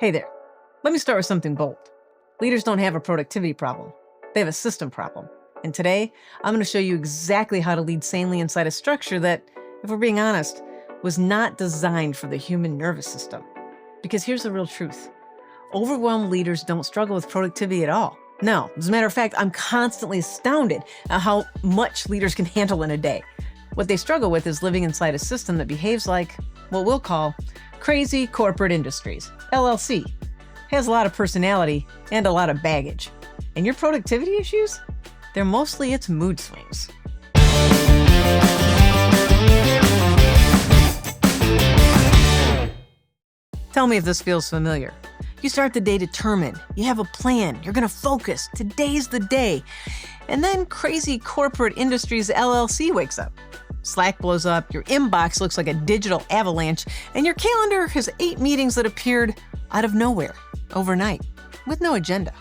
Hey there. Let me start with something bold. Leaders don't have a productivity problem. They have a system problem. And today, I'm going to show you exactly how to lead sanely inside a structure that, if we're being honest, was not designed for the human nervous system. Because here's the real truth. Overwhelmed leaders don't struggle with productivity at all. No, as a matter of fact, I'm constantly astounded at how much leaders can handle in a day. What they struggle with is living inside a system that behaves like what we'll call crazy corporate industries, LLC. Has a lot of personality and a lot of baggage. And your productivity issues? They're mostly its mood swings. Tell me if this feels familiar. You start the day determined. You have a plan. You're going to focus. Today's the day. And then crazy corporate industries LLC wakes up. Slack blows up, your inbox looks like a digital avalanche, and your calendar has 8 meetings that appeared out of nowhere, overnight, with no agenda.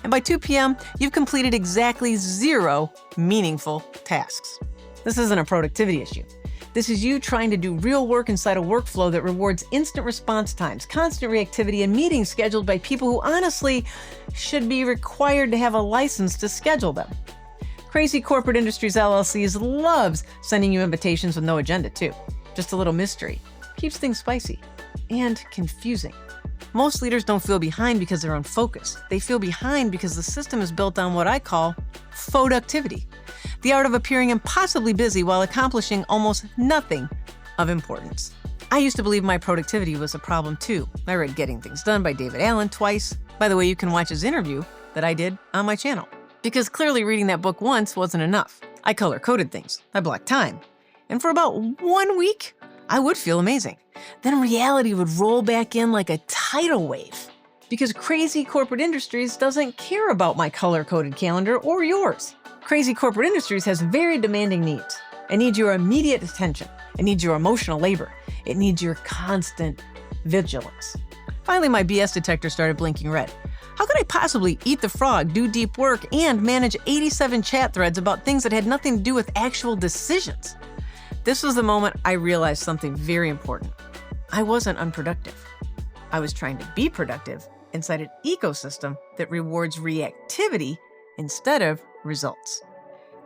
And by 2 p.m., you've completed exactly 0 meaningful tasks. This isn't a productivity issue. This is you trying to do real work inside a workflow that rewards instant response times, constant reactivity, and meetings scheduled by people who honestly should be required to have a license to schedule them. Crazy Corporate Industries LLCs loves sending you invitations with no agenda too. Just a little mystery. Keeps things spicy and confusing. Most leaders don't feel behind because they're unfocused. They feel behind because the system is built on what I call Fauxductivity, the art of appearing impossibly busy while accomplishing almost nothing of importance. I used to believe my productivity was a problem too. I read Getting Things Done by David Allen twice. By the way, you can watch his interview that I did on my channel. Because clearly reading that book once wasn't enough. I color-coded things. I blocked time. And for about 1 week, I would feel amazing. Then reality would roll back in like a tidal wave. Because Crazy Corporate Industries doesn't care about my color-coded calendar or yours. Crazy Corporate Industries has very demanding needs. It needs your immediate attention. It needs your emotional labor. It needs your constant vigilance. Finally, my BS detector started blinking red. How could I possibly eat the frog, do deep work, and manage 87 chat threads about things that had nothing to do with actual decisions? This was the moment I realized something very important. I wasn't unproductive. I was trying to be productive inside an ecosystem that rewards reactivity instead of results.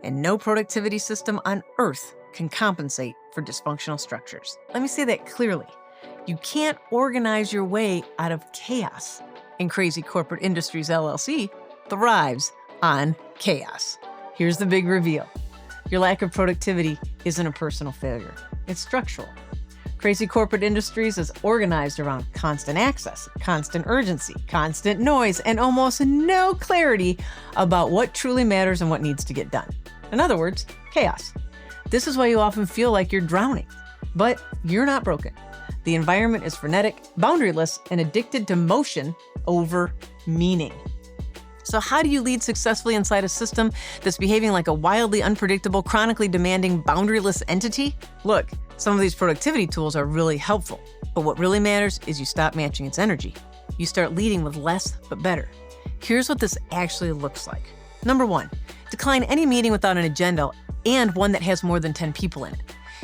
And no productivity system on earth can compensate for dysfunctional structures. Let me say that clearly. You can't organize your way out of chaos. And Crazy Corporate Industries LLC thrives on chaos. Here's the big reveal. Your lack of productivity isn't a personal failure. It's structural. Crazy Corporate Industries is organized around constant access, constant urgency, constant noise, and almost no clarity about what truly matters and what needs to get done. In other words, chaos. This is why you often feel like you're drowning. But you're not broken. The environment is frenetic, boundaryless, and addicted to motion over meaning. So how do you lead successfully inside a system that's behaving like a wildly unpredictable, chronically demanding, boundaryless entity? Look, some of these productivity tools are really helpful, but what really matters is you stop matching its energy. You start leading with less but better. Here's what this actually looks like. Number 1, decline any meeting without an agenda and one that has more than 10 people in it.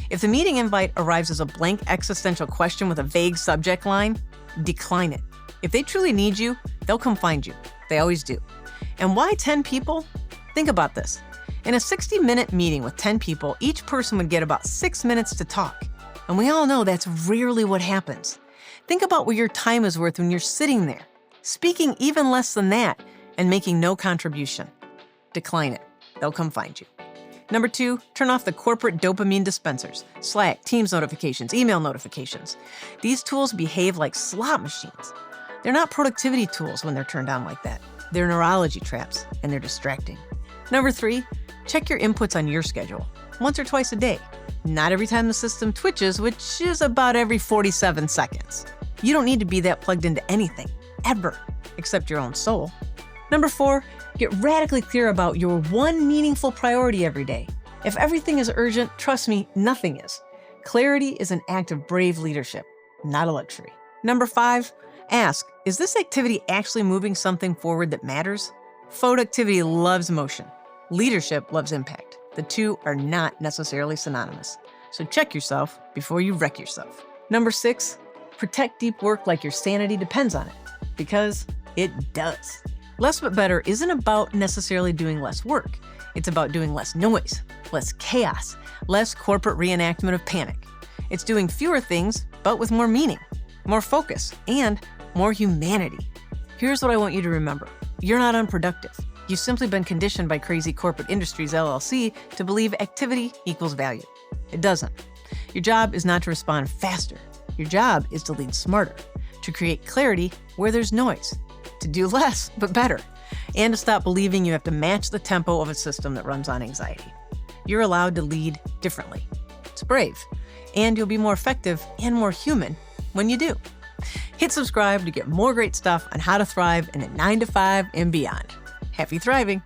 If the meeting invite arrives as a blank existential question with a vague subject line, decline it. If they truly need you, they'll come find you. They always do. And why 10 people? Think about this. In a 60-minute meeting with 10 people, each person would get about 6 minutes to talk. And we all know that's rarely what happens. Think about what your time is worth when you're sitting there, speaking even less than that, and making no contribution. Decline it. They'll come find you. Number 2, turn off the corporate dopamine dispensers, Slack, Teams notifications, email notifications. These tools behave like slot machines. They're not productivity tools when they're turned on like that. They're neurology traps, and they're distracting. Number 3, check your inputs on your schedule, once or twice a day. Not every time the system twitches, which is about every 47 seconds. You don't need to be that plugged into anything, ever, except your own soul. Number 4, get radically clear about your one meaningful priority every day. If everything is urgent, trust me, nothing is. Clarity is an act of brave leadership, not a luxury. Number 5, ask, is this activity actually moving something forward that matters? Fauxductivity loves motion. Leadership loves impact. The two are not necessarily synonymous. So check yourself before you wreck yourself. Number 6, Protect deep work like your sanity depends on it, because it does. Less but better isn't about necessarily doing less work. It's about doing less noise, less chaos, less corporate reenactment of panic. It's doing fewer things, but with more meaning, more focus, and more humanity. Here's what I want you to remember. You're not unproductive. You've simply been conditioned by Crazy Corporate Industries, LLC, to believe activity equals value. It doesn't. Your job is not to respond faster. Your job is to lead smarter, to create clarity where there's noise, to do less but better, and to stop believing you have to match the tempo of a system that runs on anxiety. You're allowed to lead differently. It's brave, and you'll be more effective and more human when you do. Hit subscribe to get more great stuff on how to thrive in a 9 to 5 and beyond. Happy thriving!